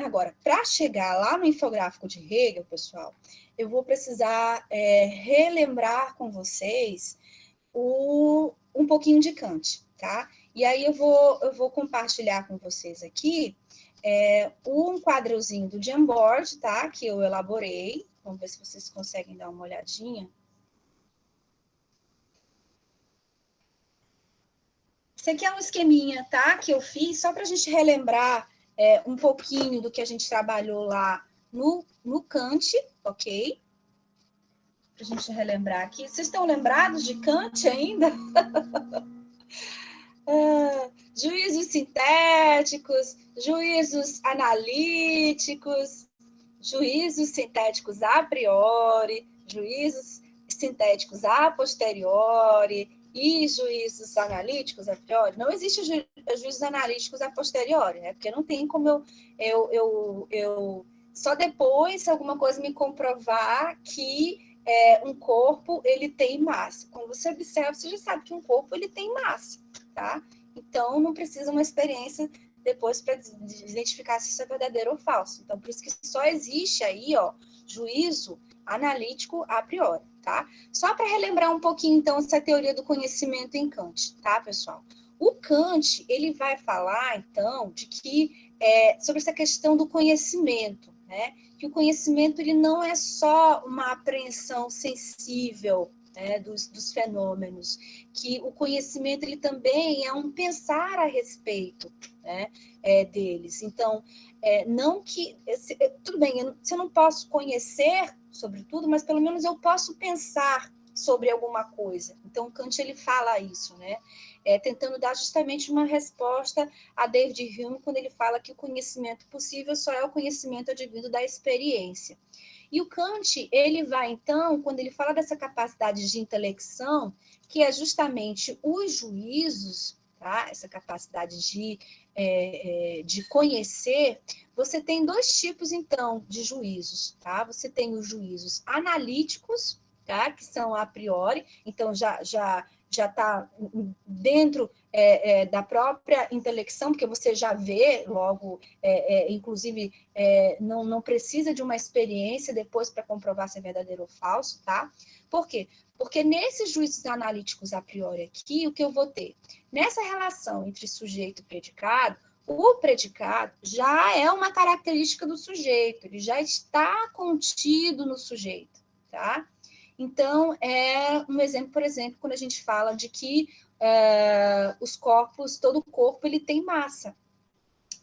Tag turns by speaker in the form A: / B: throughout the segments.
A: Agora, para chegar lá no infográfico de Hegel, pessoal, eu vou precisar relembrar com vocês um pouquinho de Kant, tá? E aí eu vou compartilhar com vocês aqui um quadrozinho do Jamboard, tá? Que eu elaborei. Vamos ver se vocês conseguem dar uma olhadinha. Esse aqui é um esqueminha, tá? Que eu fiz só para a gente relembrar um pouquinho do que a gente trabalhou lá no Kant, ok? Para a gente relembrar aqui. Vocês estão lembrados de Kant ainda? Juízos sintéticos, juízos analíticos, juízos sintéticos a priori, juízos sintéticos a posteriori e juízos analíticos a priori. Não existe juízos analíticos a posteriori, né? Porque não tem como eu só depois, se alguma coisa me comprovar que um corpo ele tem massa. Quando você observa, você já sabe que um corpo ele tem massa, tá? Então, não precisa uma experiência depois para identificar se isso é verdadeiro ou falso. Então, por isso que só existe aí, ó, juízo analítico a priori, tá? Só para relembrar um pouquinho, então, essa teoria do conhecimento em Kant, tá, pessoal? O Kant, ele vai falar, então, de que, sobre essa questão do conhecimento, né? Que o conhecimento, ele não é só uma apreensão sensível, né, dos fenômenos, que o conhecimento ele também é um pensar a respeito, né, deles. Então, não que... tudo bem, se eu não posso conhecer sobre tudo, mas pelo menos eu posso pensar sobre alguma coisa. Então, Kant ele fala isso, né? Tentando dar justamente uma resposta a David Hume quando ele fala que o conhecimento possível só é o conhecimento advindo da experiência. E o Kant, ele vai, então, quando ele fala dessa capacidade de intelecção, que é justamente os juízos, tá? Essa capacidade de conhecer, você tem dois tipos, então, de juízos, tá? Você tem os juízos analíticos, tá? Que são a priori, então já está dentro da própria intelecção, porque você já vê logo, inclusive, não precisa de uma experiência depois para comprovar se é verdadeiro ou falso, tá? Por quê? Porque nesses juízos analíticos a priori aqui, o que eu vou ter? Nessa relação entre sujeito e predicado, o predicado já é uma característica do sujeito, ele já está contido no sujeito, tá? Então, um exemplo, por exemplo, quando a gente fala de que os corpos, todo corpo ele tem massa.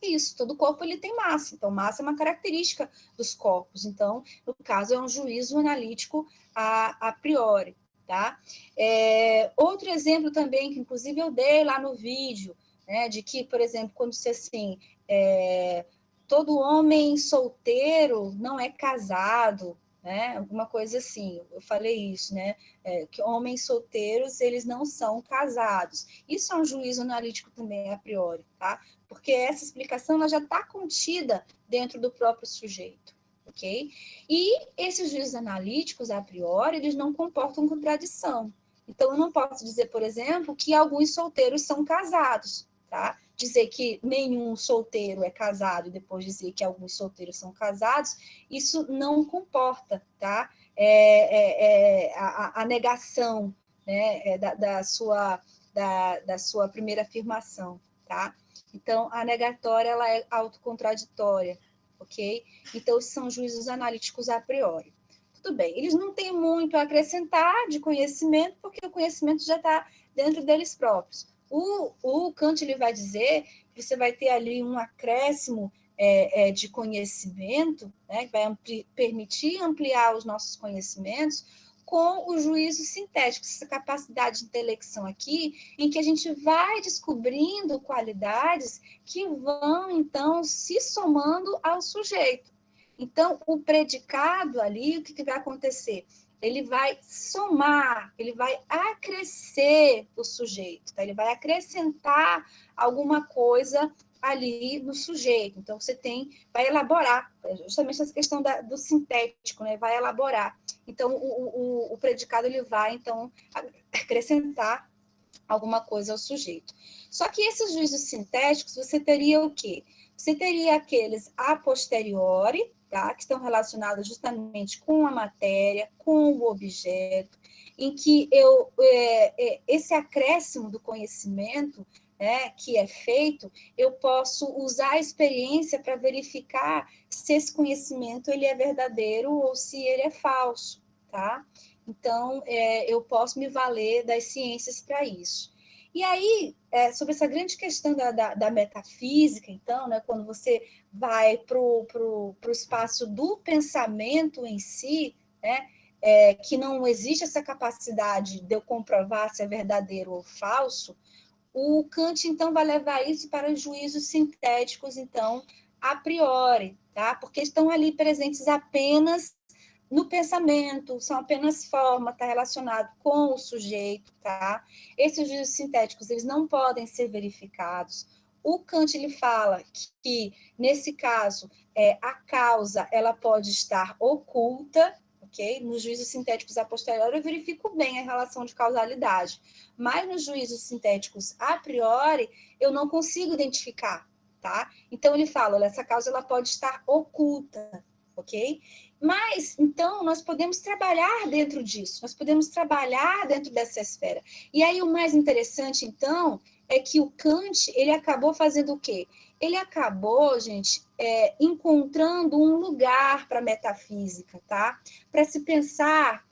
A: Isso, todo corpo ele tem massa. Então, massa é uma característica dos corpos. Então, no caso, é um juízo analítico a priori, tá? Outro exemplo também, que inclusive eu dei lá no vídeo, né, de que, por exemplo, quando você assim, todo homem solteiro não é casado, né? Alguma coisa assim, eu falei isso, né? Que homens solteiros, eles não são casados. Isso é um juízo analítico também, a priori, tá? Porque essa explicação ela já está contida dentro do próprio sujeito, ok? E esses juízos analíticos, a priori, eles não comportam contradição. Então, eu não posso dizer, por exemplo, que alguns solteiros são casados, tá? Dizer que nenhum solteiro é casado e depois dizer que alguns solteiros são casados, isso não comporta, tá? A negação, né, da sua primeira afirmação, tá? Então, a negatória ela é autocontraditória, ok? Então, são juízos analíticos a priori. Tudo bem, eles não têm muito a acrescentar de conhecimento, porque o conhecimento já está dentro deles próprios. O Kant ele vai dizer que você vai ter ali um acréscimo de conhecimento, né, que vai permitir ampliar os nossos conhecimentos com o juízo sintético, essa capacidade de intelecção aqui, em que a gente vai descobrindo qualidades que vão, então, se somando ao sujeito. Então, o predicado ali, o que vai acontecer? Ele vai somar, ele vai acrescer o sujeito, tá? Ele vai acrescentar alguma coisa ali no sujeito. Então, você vai elaborar, justamente essa questão do sintético, né? Vai elaborar. Então, o predicado ele vai, então, acrescentar alguma coisa ao sujeito. Só que esses juízos sintéticos, você teria o quê? Você teria aqueles a posteriori, tá? Que estão relacionados justamente com a matéria, com o objeto, em que esse acréscimo do conhecimento, né, que é feito, eu posso usar a experiência para verificar se esse conhecimento ele é verdadeiro ou se ele é falso, tá? Então, eu posso me valer das ciências para isso. E aí, sobre essa grande questão da metafísica, então, né, quando você vai para o espaço do pensamento em si, né, que não existe essa capacidade de eu comprovar se é verdadeiro ou falso, o Kant, então, vai levar isso para os juízos sintéticos, então, a priori, tá? Porque estão ali presentes apenas no pensamento, são apenas forma, está relacionado com o sujeito, tá? Esses juízos sintéticos, eles não podem ser verificados. O Kant, ele fala que nesse caso, a causa, ela pode estar oculta, ok? Nos juízos sintéticos a posteriori, eu verifico bem a relação de causalidade, mas nos juízos sintéticos a priori, eu não consigo identificar, tá? Então, ele fala, olha, essa causa, ela pode estar oculta, ok? Mas, então, nós podemos trabalhar dentro disso, nós podemos trabalhar dentro dessa esfera. E aí, o mais interessante, então, é que o Kant, ele acabou fazendo o quê? Ele acabou, gente, encontrando um lugar para a metafísica, tá? Para se pensar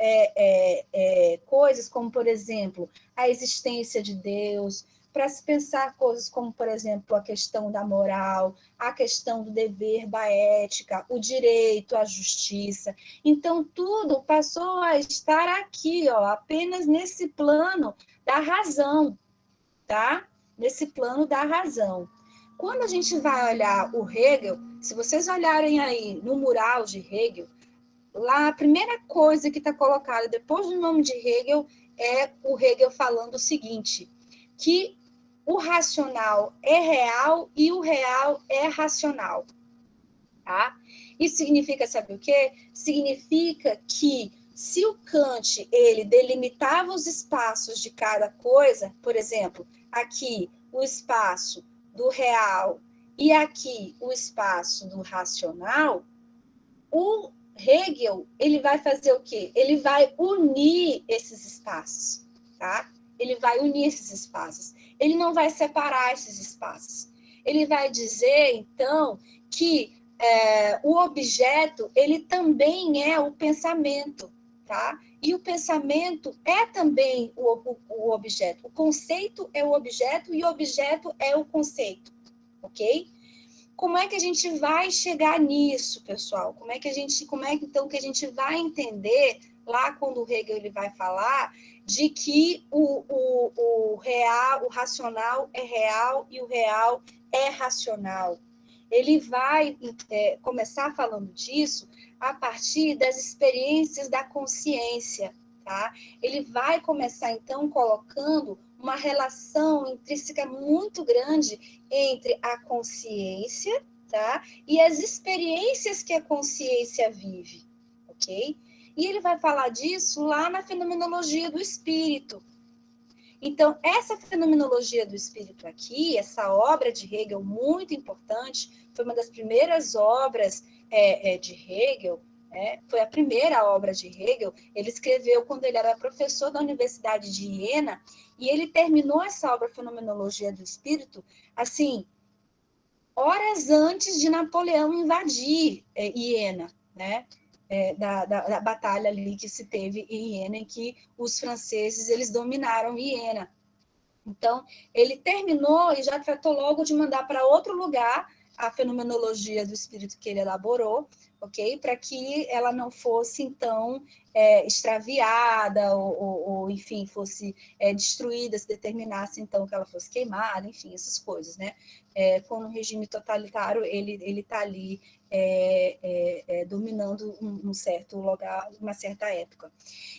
A: coisas como, por exemplo, a existência de Deus, para se pensar coisas como, por exemplo, a questão da moral, a questão do dever, da ética, o direito, a justiça. Então, tudo passou a estar aqui, ó, apenas nesse plano da razão, tá? Nesse plano da razão. Quando a gente vai olhar o Hegel, se vocês olharem aí no mural de Hegel, lá a primeira coisa que está colocada depois do nome de Hegel é o Hegel falando o seguinte, que o racional é real e o real é racional, tá? Isso significa, sabe o quê? Significa que se o Kant, ele delimitava os espaços de cada coisa, por exemplo, aqui o espaço do real e aqui o espaço do racional, o Hegel, ele vai fazer o quê? Ele vai unir esses espaços, tá? Ele vai unir esses espaços. Ele não vai separar esses espaços. Ele vai dizer, então, que o objeto, ele também é o pensamento, tá? E o pensamento é também o objeto. O conceito é o objeto e o objeto é o conceito, ok? Como é que a gente vai chegar nisso, pessoal? Como é então que a gente vai entender lá quando o Hegel ele vai falar de que o real, o racional é real e o real é racional? Ele vai começar falando disso a partir das experiências da consciência, tá? Ele vai começar então colocando uma relação intrínseca muito grande entre a consciência, tá? E as experiências que a consciência vive, ok? E ele vai falar disso lá na fenomenologia do espírito. Então, essa fenomenologia do espírito aqui, essa obra de Hegel muito importante, foi uma das primeiras obras de Hegel, foi a primeira obra de Hegel. Ele escreveu quando ele era professor da Universidade de Iena, e ele terminou essa obra Fenomenologia do Espírito, assim, horas antes de Napoleão invadir Iena, né? Da batalha ali que se teve em Iena, em que os franceses eles dominaram Iena. Então, ele terminou e já tratou logo de mandar para outro lugar a fenomenologia do espírito que ele elaborou, ok? Para que ela não fosse, então, extraviada ou enfim, fosse destruída, se determinasse, então, que ela fosse queimada, enfim, essas coisas, né? Quando o regime totalitário, ele está ali dominando um certo lugar, uma certa época.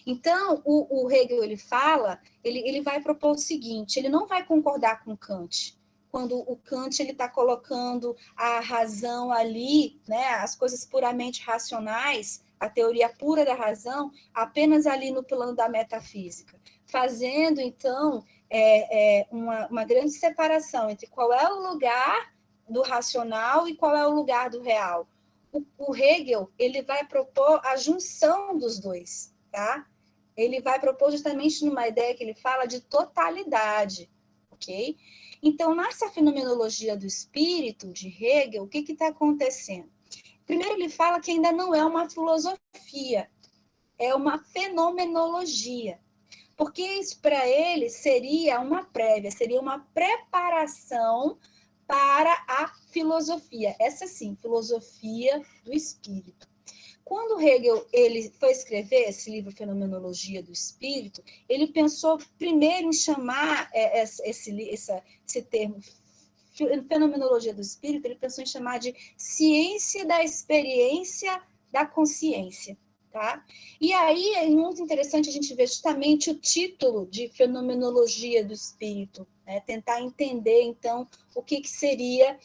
A: Então, o Hegel, ele fala, ele vai propor o seguinte, ele não vai concordar com Kant, quando o Kant está colocando a razão ali, né, as coisas puramente racionais, a teoria pura da razão, apenas ali no plano da metafísica, fazendo, então, uma grande separação entre qual é o lugar do racional e qual é o lugar do real. O Hegel, ele vai propor a junção dos dois, tá? Ele vai propor justamente numa ideia que ele fala de totalidade, ok? Então, nessa fenomenologia do espírito de Hegel, o que está acontecendo? Primeiro, ele fala que ainda não é uma filosofia, é uma fenomenologia. Porque isso, para ele, seria uma prévia, seria uma preparação para a filosofia. Essa sim, filosofia do espírito. Quando Hegel ele foi escrever esse livro Fenomenologia do Espírito, ele pensou primeiro em chamar esse termo Fenomenologia do Espírito, ele pensou em chamar de ciência da experiência da consciência. Tá? E aí é muito interessante a gente ver justamente o título de Fenomenologia do Espírito, né? Tentar entender, então, o que seria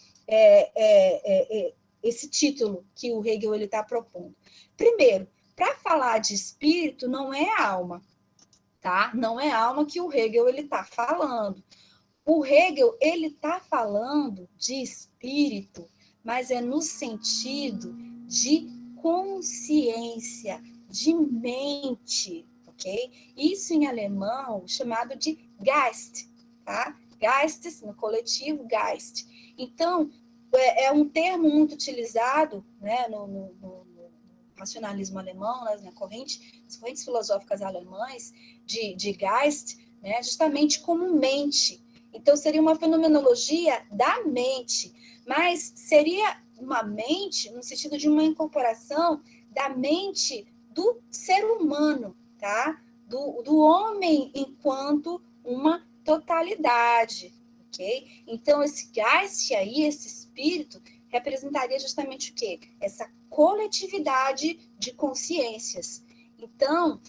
A: esse título que o Hegel está propondo. Primeiro, para falar de espírito, não é alma, tá? Não é alma que o Hegel está falando. O Hegel ele está falando de espírito, mas é no sentido de consciência, de mente, ok? Isso em alemão chamado de Geist, tá? Geist, no coletivo, Geist. Então, é um termo muito utilizado, né, no racionalismo alemão, nas correntes filosóficas alemãs de Geist, né, justamente como mente. Então, seria uma fenomenologia da mente, mas seria uma mente no sentido de uma incorporação da mente do ser humano, tá? Do homem enquanto uma totalidade, ok? Então, esse Geist aí, esse espírito, representaria justamente o quê? Essa coletividade de consciências. Então,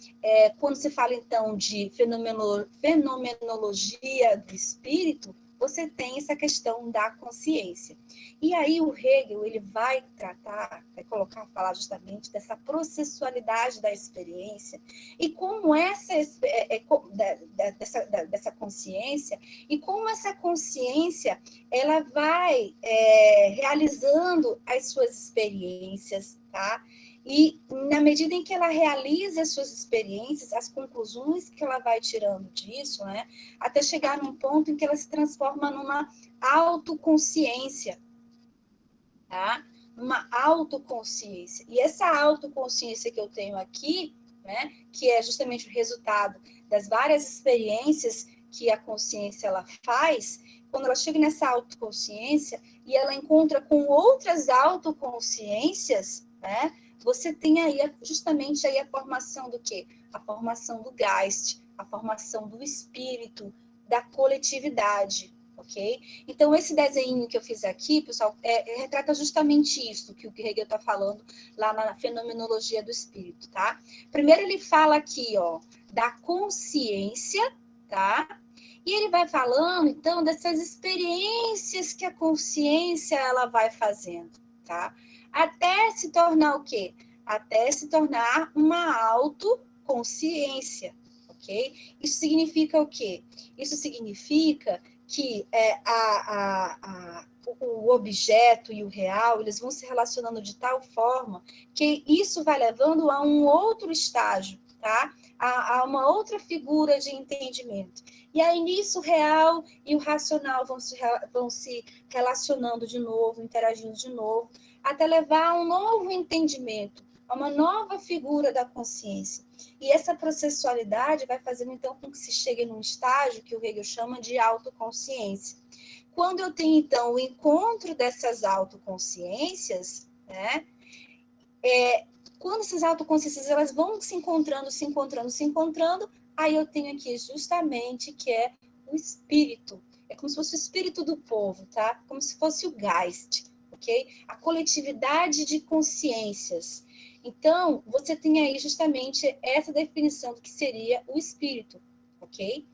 A: quando se fala, então, de fenomenologia do espírito, você tem essa questão da consciência. E aí o Hegel ele vai falar justamente dessa processualidade da experiência e como dessa consciência e como essa consciência ela vai realizando as suas experiências, tá? E, na medida em que ela realiza as suas experiências, as conclusões que ela vai tirando disso, né, até chegar num ponto em que ela se transforma numa autoconsciência, tá? Uma autoconsciência. E essa autoconsciência que eu tenho aqui, né, que é justamente o resultado das várias experiências que a consciência ela faz, quando ela chega nessa autoconsciência e ela encontra com outras autoconsciências, né, você tem aí justamente aí a formação do quê? A formação do Geist, a formação do espírito, da coletividade, ok? Então, esse desenho que eu fiz aqui, pessoal, retrata justamente isso que o Hegel está falando lá na fenomenologia do espírito, tá? Primeiro ele fala aqui, ó, da consciência, tá? E ele vai falando, então, dessas experiências que a consciência ela vai fazendo, tá? Até se tornar o quê? Até se tornar uma autoconsciência, ok? Isso significa o quê? Isso significa que o objeto e o real, eles vão se relacionando de tal forma que isso vai levando a um outro estágio, tá? A uma outra figura de entendimento. E aí, nisso, o real e o racional vão se relacionando de novo, interagindo de novo, até levar a um novo entendimento, a uma nova figura da consciência. E essa processualidade vai fazendo, então, com que se chegue num estágio que o Hegel chama de autoconsciência. Quando eu tenho, então, o encontro dessas autoconsciências, né, quando essas autoconsciências elas vão se encontrando, aí eu tenho aqui justamente que é o espírito. É como se fosse o espírito do povo, tá? Como se fosse o Geist, ok? A coletividade de consciências. Então, você tem aí justamente essa definição do que seria o espírito, ok?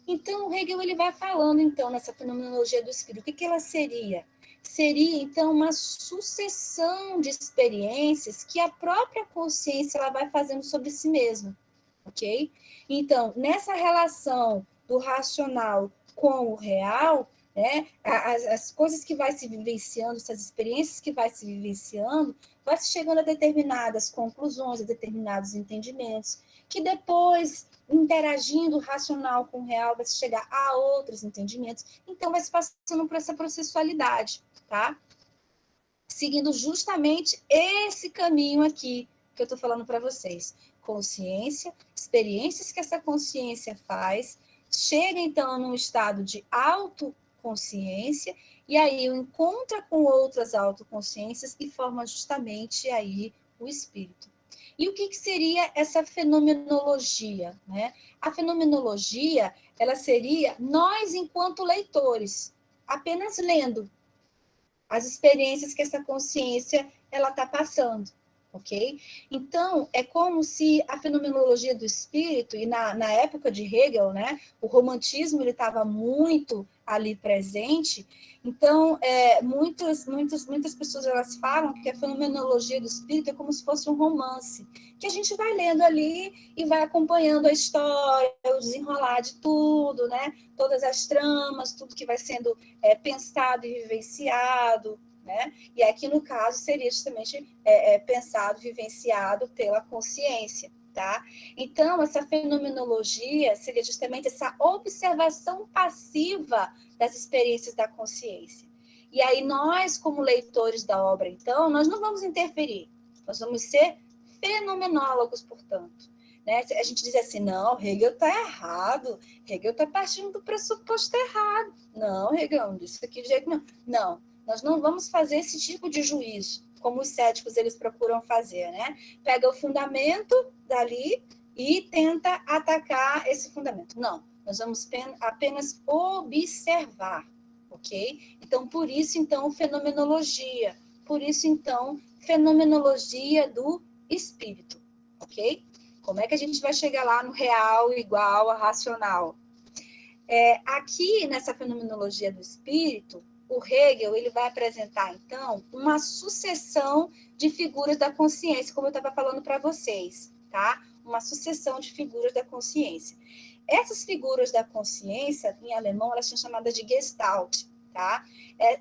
A: Então, o Hegel ele vai falando, então, nessa fenomenologia do espírito. O que ela seria? Seria, então, uma sucessão de experiências que a própria consciência ela vai fazendo sobre si mesma, ok? Então, nessa relação do racional com o real, né? As coisas que vai se vivenciando, essas experiências que vai se vivenciando, vai se chegando a determinadas conclusões, a determinados entendimentos, que depois, interagindo o racional com o real, vai se chegar a outros entendimentos. Então, vai se passando por essa processualidade, tá? Seguindo justamente esse caminho aqui que eu estou falando para vocês. Consciência, experiências que essa consciência faz, chega então num estado de autoconsciência, e aí encontra com outras autoconsciências e forma justamente aí o espírito. E o que seria essa fenomenologia, né? A fenomenologia, ela seria nós enquanto leitores, apenas lendo as experiências que essa consciência ela está passando, ok? Então, é como se a fenomenologia do espírito, e na época de Hegel, né, o romantismo ele estava muito ali presente, então, muitas pessoas elas falam que a fenomenologia do espírito é como se fosse um romance, que a gente vai lendo ali e vai acompanhando a história, o desenrolar de tudo, né? Todas as tramas, tudo que vai sendo pensado e vivenciado, né? E aqui, no caso, seria justamente pensado, vivenciado pela consciência, tá? Então, essa fenomenologia seria justamente essa observação passiva das experiências da consciência. E aí, nós, como leitores da obra, então, nós não vamos interferir, nós vamos ser fenomenólogos, portanto. Né? A gente diz assim, não, Hegel está errado, Hegel está partindo do pressuposto errado. Não, Hegel, isso aqui de jeito nenhum. Não, nós não vamos fazer esse tipo de juízo, como os céticos eles procuram fazer, né? Pega o fundamento dali e tenta atacar esse fundamento. Não, nós vamos apenas observar, ok? Então, por isso, então, fenomenologia. Por isso, então, fenomenologia do espírito, ok? Como é que a gente vai chegar lá no real igual a racional? Aqui, nessa fenomenologia do espírito, o Hegel ele vai apresentar, então, uma sucessão de figuras da consciência, como eu estava falando para vocês, tá? Uma sucessão de figuras da consciência. Essas figuras da consciência, em alemão, elas são chamadas de Gestalt, tá?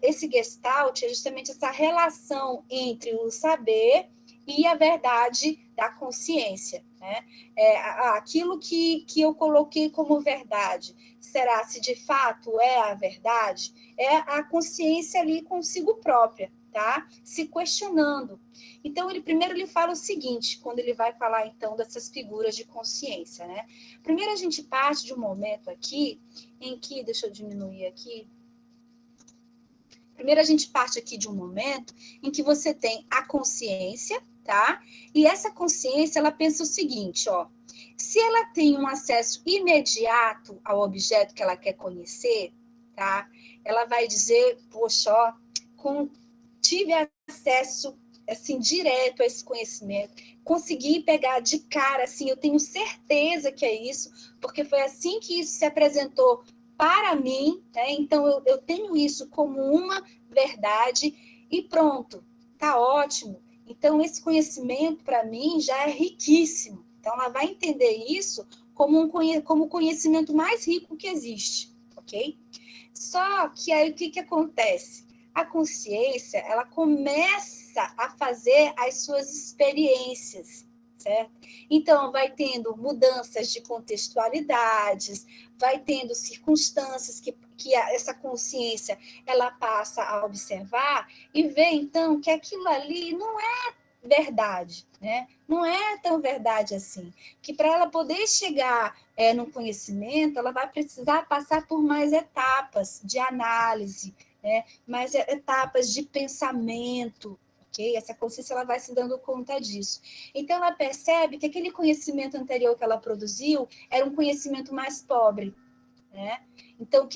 A: Esse Gestalt é justamente essa relação entre o saber e a verdade da consciência, né? Aquilo que eu coloquei como verdade, será se de fato é a verdade? É a consciência ali consigo própria, tá? Se questionando. Então, primeiro ele fala o seguinte, quando ele vai falar, então, dessas figuras de consciência, né? Primeiro a gente parte de um momento aqui, em que, deixa eu diminuir aqui, primeiro a gente parte aqui de um momento em que você tem a consciência, tá? E essa consciência, ela pensa o seguinte, ó, se ela tem um acesso imediato ao objeto que ela quer conhecer, tá? Ela vai dizer, poxa, ó, tive acesso, assim, direto a esse conhecimento, consegui pegar de cara, assim, eu tenho certeza que é isso, porque foi assim que isso se apresentou para mim, né? Então eu tenho isso como uma verdade e pronto, tá ótimo. Então esse conhecimento para mim já é riquíssimo. Então ela vai entender isso como o conhecimento mais rico que existe, ok? Só que aí o que acontece? A consciência, ela começa a fazer as suas experiências, certo? Então, vai tendo mudanças de contextualidades, vai tendo circunstâncias que essa consciência, ela passa a observar e vê, então, que aquilo ali não é verdade, né? Não é tão verdade assim. Que para ela poder chegar no conhecimento, ela vai precisar passar por mais etapas de análise, né? Mais etapas de pensamento, ok? Essa consciência ela vai se dando conta disso. Então, ela percebe que aquele conhecimento anterior que ela produziu era um conhecimento mais pobre, né? Então,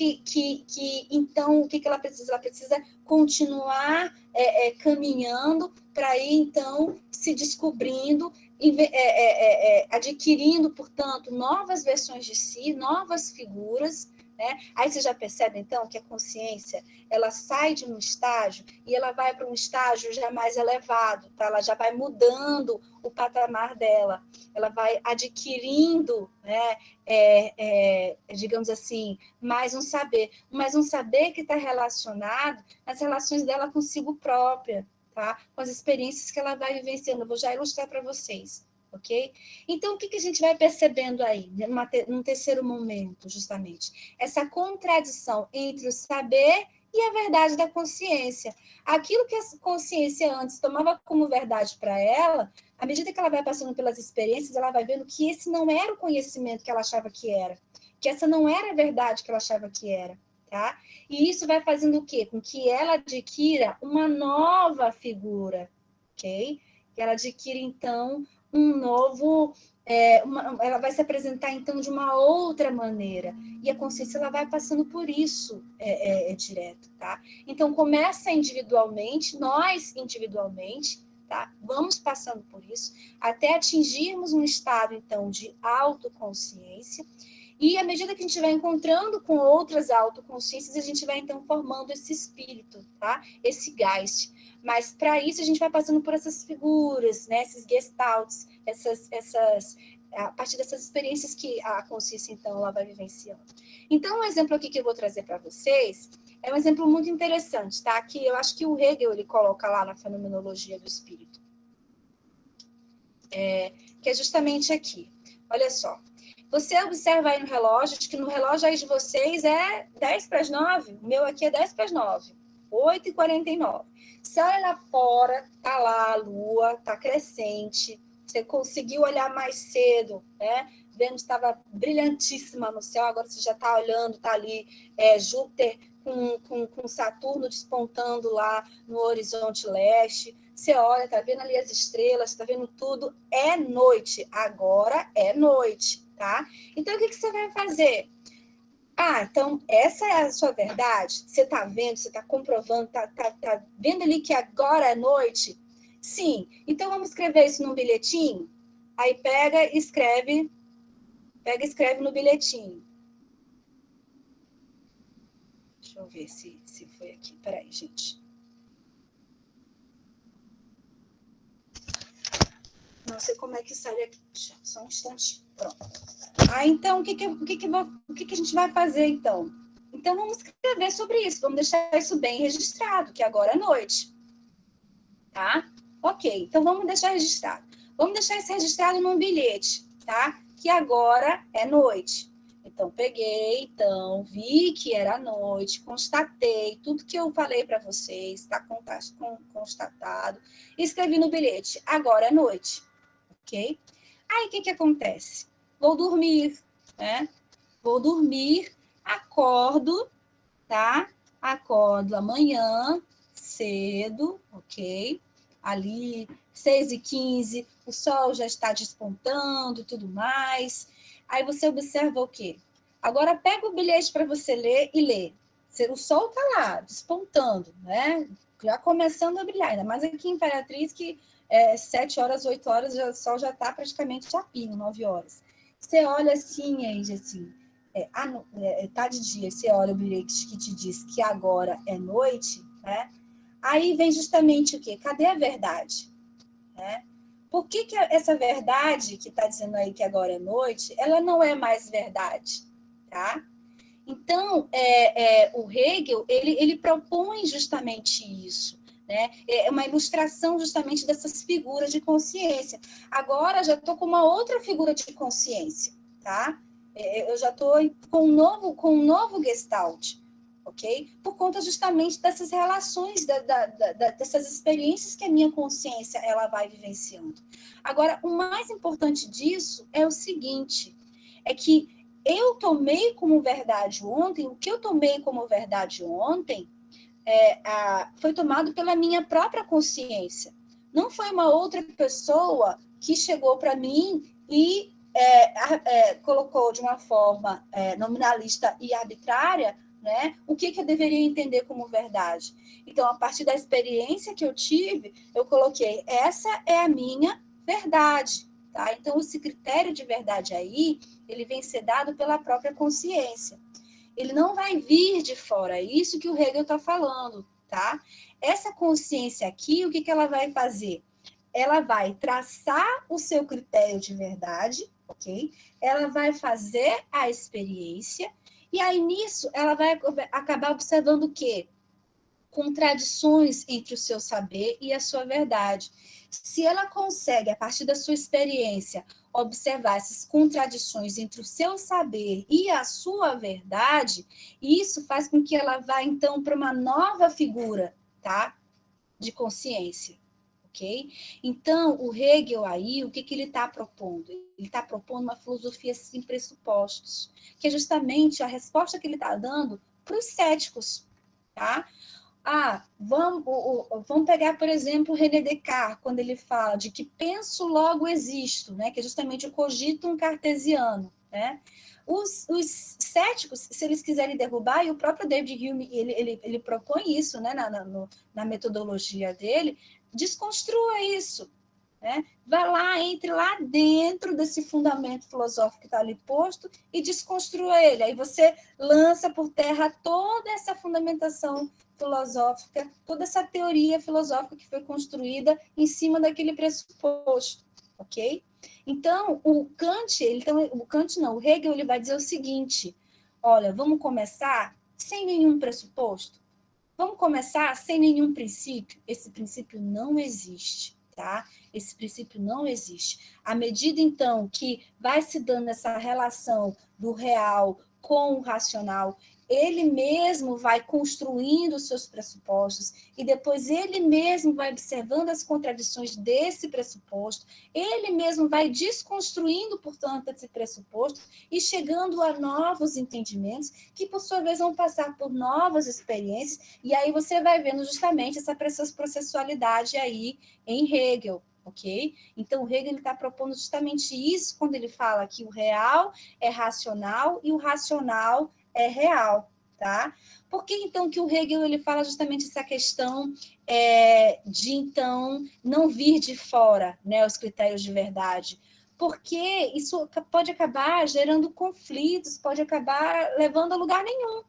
A: então, o que ela precisa? Ela precisa continuar caminhando para ir, então, se descobrindo, adquirindo, portanto, novas versões de si, novas figuras, né? Aí você já percebe, então, que a consciência, ela sai de um estágio e ela vai para um estágio já mais elevado, tá? Ela já vai mudando o patamar dela, ela vai adquirindo, né, digamos assim, mais um saber que está relacionado às relações dela consigo própria, tá? Com as experiências que ela vai vivenciando. Eu vou já ilustrar para vocês, ok? Então, o que a gente vai percebendo aí, num terceiro momento, justamente? Essa contradição entre o saber e a verdade da consciência. Aquilo que a consciência antes tomava como verdade para ela, à medida que ela vai passando pelas experiências, ela vai vendo que esse não era o conhecimento que ela achava que era, que essa não era a verdade que ela achava que era, tá? E isso vai fazendo o quê? Com que ela adquira uma nova figura, ok? Que ela adquira, então, um novo... ela vai se apresentar, então, de uma outra maneira. E a consciência, ela vai passando por isso direto, tá? Então, começa individualmente, nós individualmente, tá? Vamos passando por isso, até atingirmos um estado, então, de autoconsciência. E à medida que a gente vai encontrando com outras autoconsciências, a gente vai, então, formando esse espírito, tá? Esse Geist. Mas, para isso, a gente vai passando por essas figuras, né? Esses gestalts, a partir dessas experiências que a consciência, então, ela vai vivenciando. Então, um exemplo aqui que eu vou trazer para vocês é um exemplo muito interessante, tá? Que eu acho que o Hegel, ele coloca lá na Fenomenologia do Espírito. Que é justamente aqui. Olha só. Você observa aí no relógio, que no relógio aí de vocês é 10 para as 9, o meu aqui é 10 para as 9, 8h49. Você olha lá fora, tá lá a lua, tá crescente, você conseguiu olhar mais cedo, né? Vênus estava brilhantíssima no céu, agora você já está olhando, tá ali Júpiter com Saturno despontando lá no horizonte leste. Você olha, tá vendo ali as estrelas, tá vendo tudo, é noite, agora é noite. Tá? Então, o que você vai fazer? Então, essa é a sua verdade? Você está vendo, você está comprovando, tá vendo ali que agora é noite? Sim. Então, vamos escrever isso num bilhetinho? Aí pega e escreve no bilhetinho. Deixa eu ver se foi aqui. Peraí, gente. Não sei como é que sai aqui. Só um instante. Pronto. Então, o que a gente vai fazer, então? Então, vamos escrever sobre isso. Vamos deixar isso bem registrado, que agora é noite. Tá? Ok, então vamos deixar registrado. Vamos deixar isso registrado num bilhete, tá? Que agora é noite. Então, peguei, vi que era noite, constatei tudo que eu falei para vocês, está constatado. Escrevi no bilhete, agora é noite, ok? Aí, o que acontece? Vou dormir, né? Vou dormir, acordo, tá? Acordo amanhã, cedo, ok? Ali, 6h15, o sol já está despontando e tudo mais. Aí você observa o quê? Agora pega o bilhete para você ler e lê. O sol está lá, despontando, né? Já começando a brilhar, ainda mais aqui em Imperatriz, que 7 horas, 8 horas, o sol já está praticamente a pino, 9 horas. Você olha assim, aí, assim, tá de dia, você olha o bilhete que te diz que agora é noite, né? Aí vem justamente o quê? Cadê a verdade? Né? Por que essa verdade que está dizendo aí que agora é noite, ela não é mais verdade, tá? Então, o Hegel, ele propõe justamente isso, né? É uma ilustração justamente dessas figuras de consciência. Agora, já estou com uma outra figura de consciência, tá? Eu já estou com um novo Gestalt, ok? Por conta justamente dessas relações, dessas experiências que a minha consciência ela vai vivenciando. Agora, o mais importante disso é o seguinte, é que eu tomei como verdade ontem, o que eu tomei como verdade ontem foi tomado pela minha própria consciência. Não foi uma outra pessoa que chegou para mim e colocou de uma forma nominalista e arbitrária, né, o que eu deveria entender como verdade. Então, a partir da experiência que eu tive, eu coloquei, essa é a minha verdade. Tá? Então, esse critério de verdade aí, ele vem ser dado pela própria consciência. Ele não vai vir de fora. É isso que o Hegel está falando, tá? Essa consciência aqui, o que ela vai fazer? Ela vai traçar o seu critério de verdade, ok? Ela vai fazer a experiência, e aí nisso ela vai acabar observando o quê? Contradições entre o seu saber e a sua verdade. Se ela consegue, a partir da sua experiência, observar essas contradições entre o seu saber e a sua verdade, isso faz com que ela vá, então, para uma nova figura, tá? De consciência, ok? Então, o Hegel aí, o que ele está propondo? Ele está propondo uma filosofia sem pressupostos, que é justamente a resposta que ele está dando para os céticos, tá? Vamos pegar, por exemplo, René Descartes, quando ele fala de que penso, logo existo, né? Que é justamente o cogitum cartesiano, né? Os céticos, se eles quiserem derrubar, e o próprio David Hume, ele propõe isso, né? Na metodologia dele, desconstrua isso, né? Vai lá, entre lá dentro desse fundamento filosófico que está ali posto e desconstrua ele. Aí você lança por terra toda essa fundamentação filosófica, toda essa teoria filosófica que foi construída em cima daquele pressuposto, ok? Então, o Hegel, ele vai dizer o seguinte: olha, vamos começar sem nenhum pressuposto, vamos começar sem nenhum princípio. Esse princípio não existe, tá? Esse princípio não existe. À medida, então, que vai se dando essa relação do real com o racional, ele mesmo vai construindo os seus pressupostos e depois ele mesmo vai observando as contradições desse pressuposto, ele mesmo vai desconstruindo, portanto, esse pressuposto e chegando a novos entendimentos que, por sua vez, vão passar por novas experiências, e aí você vai vendo justamente essa processualidade aí em Hegel, ok? Então, o Hegel está propondo justamente isso quando ele fala que o real é racional e o racional é real, tá? Por que, então, que o Hegel ele fala justamente essa questão de, então, não vir de fora, né, os critérios de verdade? Porque isso pode acabar gerando conflitos, pode acabar levando a lugar nenhum,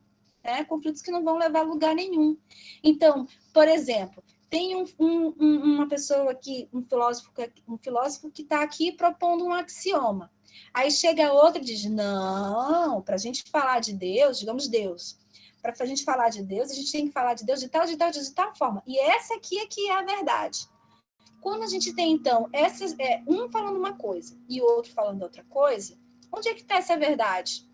A: né? Conflitos que não vão levar a lugar nenhum. Então, por exemplo, tem uma pessoa aqui, um filósofo que está aqui propondo um axioma. Aí chega outro e diz, não, para a gente falar de Deus, digamos Deus, para a gente falar de Deus, a gente tem que falar de Deus de tal forma. E essa aqui é que é a verdade. Quando a gente tem, então, um falando uma coisa e o outro falando outra coisa, onde é que está essa verdade?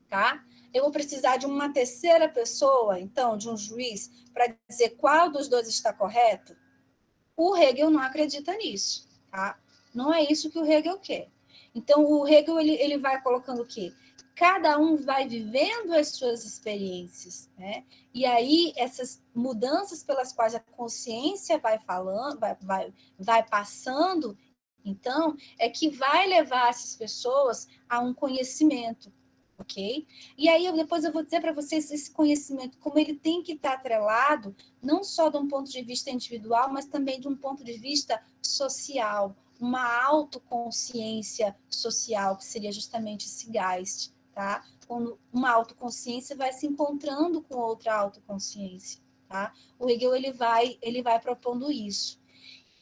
A: Tá? Eu vou precisar de uma terceira pessoa, então, de um juiz, para dizer qual dos dois está correto? O Hegel não acredita nisso, tá? Não é isso que o Hegel quer. Então, o Hegel ele vai colocando o quê? Cada um vai vivendo as suas experiências, né? E aí, essas mudanças pelas quais a consciência vai falando, vai passando, então, é que vai levar essas pessoas a um conhecimento, ok? E aí, depois eu vou dizer para vocês esse conhecimento, como ele tem que estar atrelado, não só de um ponto de vista individual, mas também de um ponto de vista social, uma autoconsciência social, que seria justamente esse Geist, tá? Quando uma autoconsciência vai se encontrando com outra autoconsciência, tá? O Hegel, ele vai propondo isso.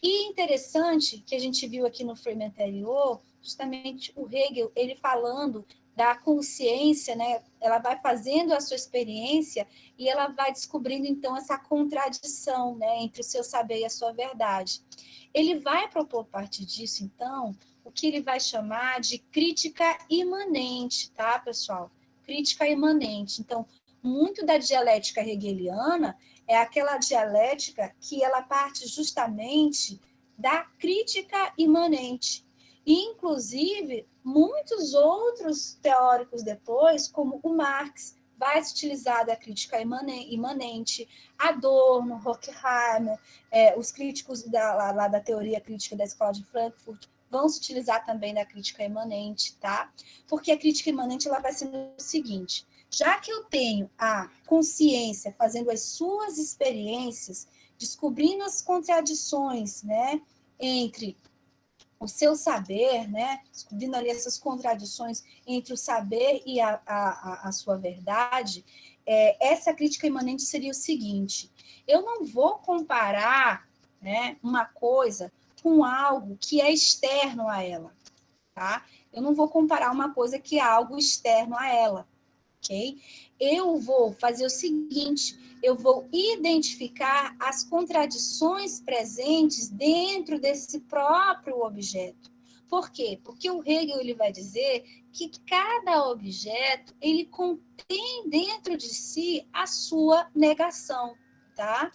A: E interessante que a gente viu aqui no frame anterior, justamente o Hegel, ele falando da consciência, né? Ela vai fazendo a sua experiência e ela vai descobrindo, então, essa contradição, né, entre o seu saber e a sua verdade. Ele vai propor, a partir disso, então, o que ele vai chamar de crítica imanente, tá, pessoal? Crítica imanente. Então, muito da dialética hegeliana é aquela dialética que ela parte justamente da crítica imanente. E, inclusive, muitos outros teóricos depois, como o Marx, vai se utilizar da crítica imanente, Adorno, Horkheimer, os críticos lá da teoria crítica da Escola de Frankfurt vão se utilizar também da crítica imanente, tá? Porque a crítica imanente ela vai ser o seguinte: já que eu tenho a consciência fazendo as suas experiências, descobrindo as contradições, né, entre o seu saber, né, descobrindo ali essas contradições entre o saber e a sua verdade, essa crítica imanente seria o seguinte: eu não vou comparar, né, uma coisa com algo que é externo a ela, tá? Eu não vou comparar uma coisa que é algo externo a ela, ok? Eu vou fazer o seguinte: eu vou identificar as contradições presentes dentro desse próprio objeto. Por quê? Porque o Hegel ele vai dizer que cada objeto ele contém dentro de si a sua negação, tá?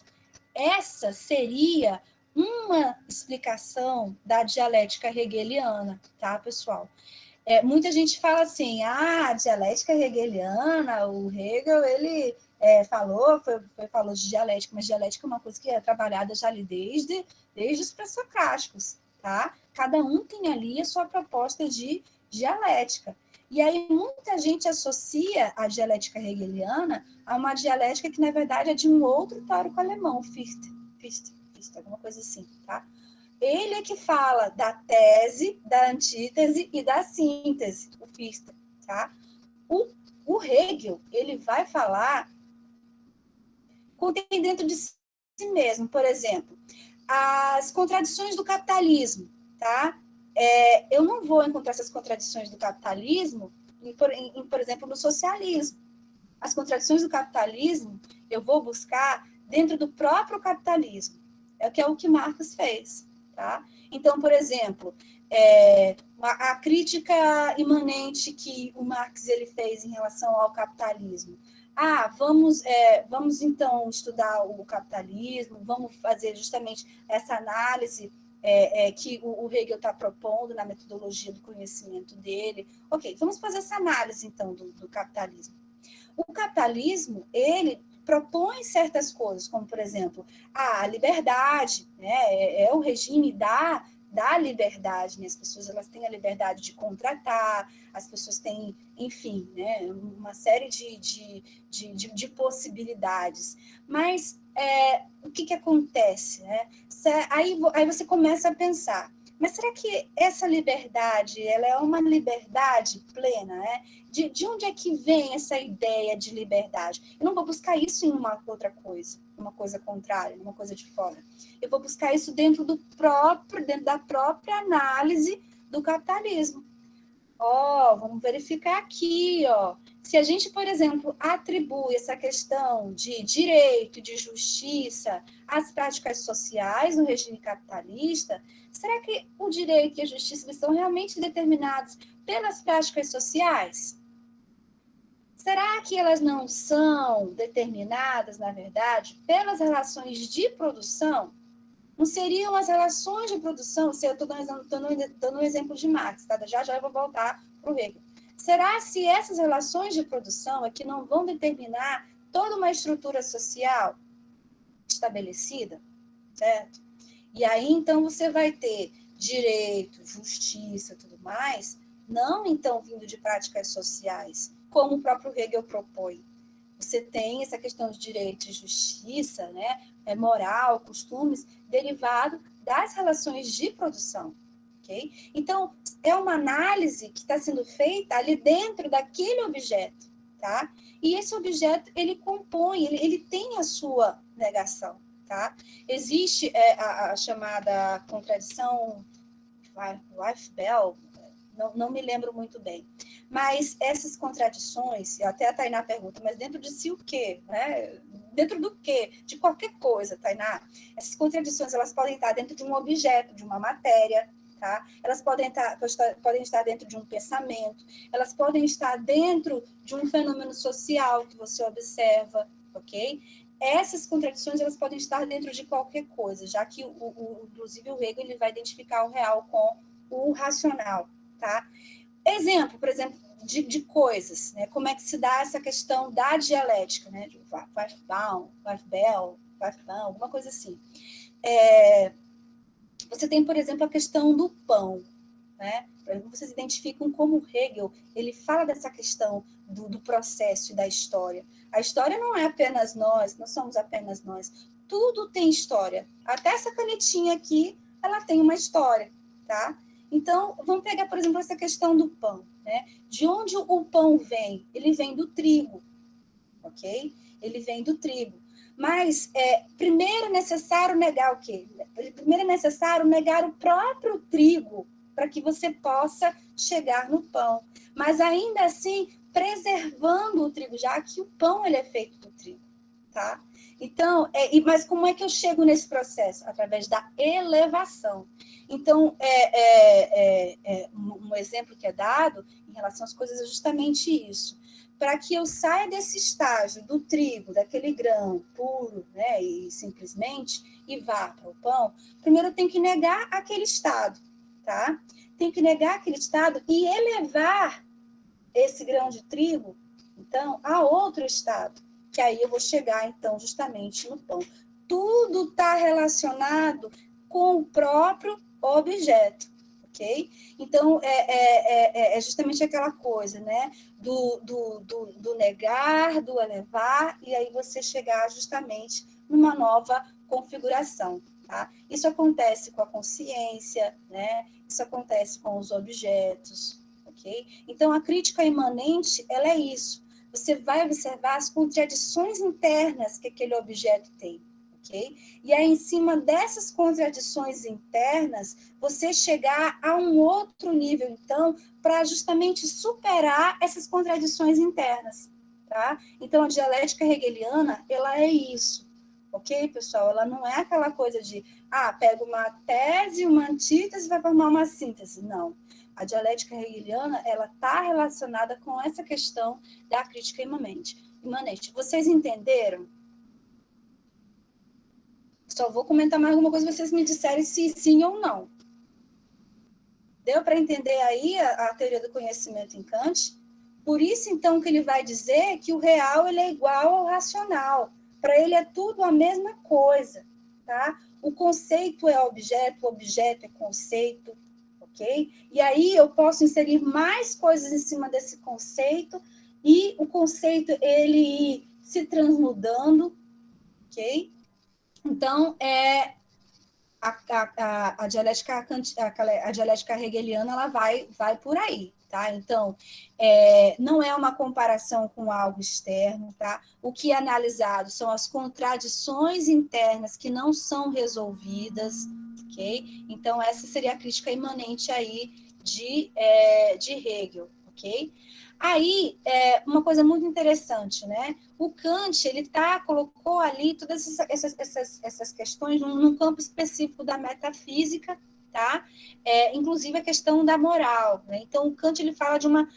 A: Essa seria uma explicação da dialética hegeliana, tá, pessoal? Muita gente fala assim, a dialética hegeliana, o Hegel, ele falou de dialética, mas dialética é uma coisa que é trabalhada já ali desde os pré-socráticos, tá? Cada um tem ali a sua proposta de dialética. E aí muita gente associa a dialética hegeliana a uma dialética que, na verdade, é de um outro teórico alemão, Fichte, alguma coisa assim, tá? Ele é que fala da tese, da antítese e da síntese, o Fichte, tá? O Hegel, ele vai falar, contém dentro de si mesmo, por exemplo, as contradições do capitalismo, tá? Eu não vou encontrar essas contradições do capitalismo, por exemplo, no socialismo. As contradições do capitalismo eu vou buscar dentro do próprio capitalismo. É o que Marx fez. Tá? Então, por exemplo, a crítica imanente que o Marx ele fez em relação ao capitalismo. Vamos então estudar o capitalismo, vamos fazer justamente essa análise que o Hegel está propondo na metodologia do conhecimento dele. Ok, vamos fazer essa análise então do capitalismo. O capitalismo, ele propõe certas coisas, como, por exemplo, a liberdade, né? O regime da liberdade, né? As pessoas elas têm a liberdade de contratar, as pessoas têm, enfim, né? Uma série de possibilidades. Mas o que acontece? Né? Aí você começa a pensar, mas será que essa liberdade ela é uma liberdade plena, né? De onde é que vem essa ideia de liberdade? Eu não vou buscar isso em uma outra coisa, uma coisa contrária, uma coisa de fora. Eu vou buscar isso dentro da própria análise do capitalismo. Vamos verificar aqui, Se a gente, por exemplo, atribui essa questão de direito, de justiça às práticas sociais no regime capitalista, será que o direito e a justiça eles são realmente determinados pelas práticas sociais? Será que elas não são determinadas, na verdade, pelas relações de produção? Não seriam as relações de produção, se eu estou dando um exemplo de Marx, tá? Já eu vou voltar para o Hegel. Será se essas relações de produção é que não vão determinar toda uma estrutura social estabelecida, certo? E aí, então, você vai ter direito, justiça, tudo mais, não, então, vindo de práticas sociais, como o próprio Hegel propõe. Você tem essa questão de direito e justiça, né? Moral, costumes, derivado das relações de produção, ok? Então, é uma análise que está sendo feita ali dentro daquele objeto, tá? E esse objeto, ele compõe, ele tem a sua negação, tá? Existe a chamada contradição Life-Bell, não me lembro muito bem. Mas essas contradições, até a Tainá pergunta, mas dentro de si o quê? Né? Dentro do quê? De qualquer coisa, Tainá. Essas contradições, elas podem estar dentro de um objeto, de uma matéria, tá? Elas podem estar dentro de um pensamento, elas podem estar dentro de um fenômeno social que você observa, ok? Essas contradições, elas podem estar dentro de qualquer coisa, já que, inclusive, o Hegel ele vai identificar o real com o racional, tá? Exemplo, por exemplo, de coisas, né? Como é que se dá essa questão da dialética, né? De Weifbell, alguma coisa assim. Você tem, por exemplo, a questão do pão, né? Vocês identificam como Hegel ele fala dessa questão do processo e da história. A história não é apenas nós, não somos apenas nós. Tudo tem história. Até essa canetinha aqui, ela tem uma história, tá? Então, vamos pegar, por exemplo, essa questão do pão, né? De onde o pão vem? Ele vem do trigo, ok? Ele vem do trigo. Mas, primeiro é necessário negar o quê? Primeiro é necessário negar o próprio trigo para que você possa chegar no pão. Mas, ainda assim, preservando o trigo, já que o pão ele é feito do trigo, tá? Então, mas como é que eu chego nesse processo? Através da elevação. Então, um exemplo que é dado em relação às coisas é justamente isso. Para que eu saia desse estágio do trigo, daquele grão puro, né, e simplesmente, e vá para o pão, primeiro eu tenho que negar aquele estado, tá? Tem que negar aquele estado e elevar esse grão de trigo, então, a outro estado, que aí eu vou chegar, então, justamente no pão. Tudo está relacionado com o próprio objeto, ok? Então, é justamente aquela coisa, né? Do negar, do elevar, e aí você chegar justamente numa nova configuração, tá? Isso acontece com a consciência, né? Isso acontece com os objetos, ok? Então, a crítica imanente, ela é isso. Você vai observar as contradições internas que aquele objeto tem, ok? E aí, em cima dessas contradições internas, você chegar a um outro nível, então, para justamente superar essas contradições internas, tá? Então, a dialética hegeliana, ela é isso, ok, pessoal? Ela não é aquela coisa de, pega uma tese, uma antítese e vai formar uma síntese. Não. A dialética hegeliana, ela está relacionada com essa questão da crítica imanente. Vocês entenderam? Só vou comentar mais alguma coisa, vocês me disserem se sim ou não. Deu para entender aí a teoria do conhecimento em Kant? Por isso, então, que ele vai dizer que o real ele é igual ao racional. Para ele é tudo a mesma coisa, tá? O conceito é objeto, o objeto é conceito, ok? E aí eu posso inserir mais coisas em cima desse conceito e o conceito ele ir se transmudando, ok? Então, a dialética hegeliana ela vai por aí, tá? Então, não é uma comparação com algo externo, tá? O que é analisado são as contradições internas que não são resolvidas, ok? Então, essa seria a crítica imanente aí de Hegel, ok? Aí, uma coisa muito interessante, né? O Kant, ele colocou ali todas essas questões num campo específico da metafísica, tá? Inclusive a questão da moral, né? Então, o Kant, ele fala de uma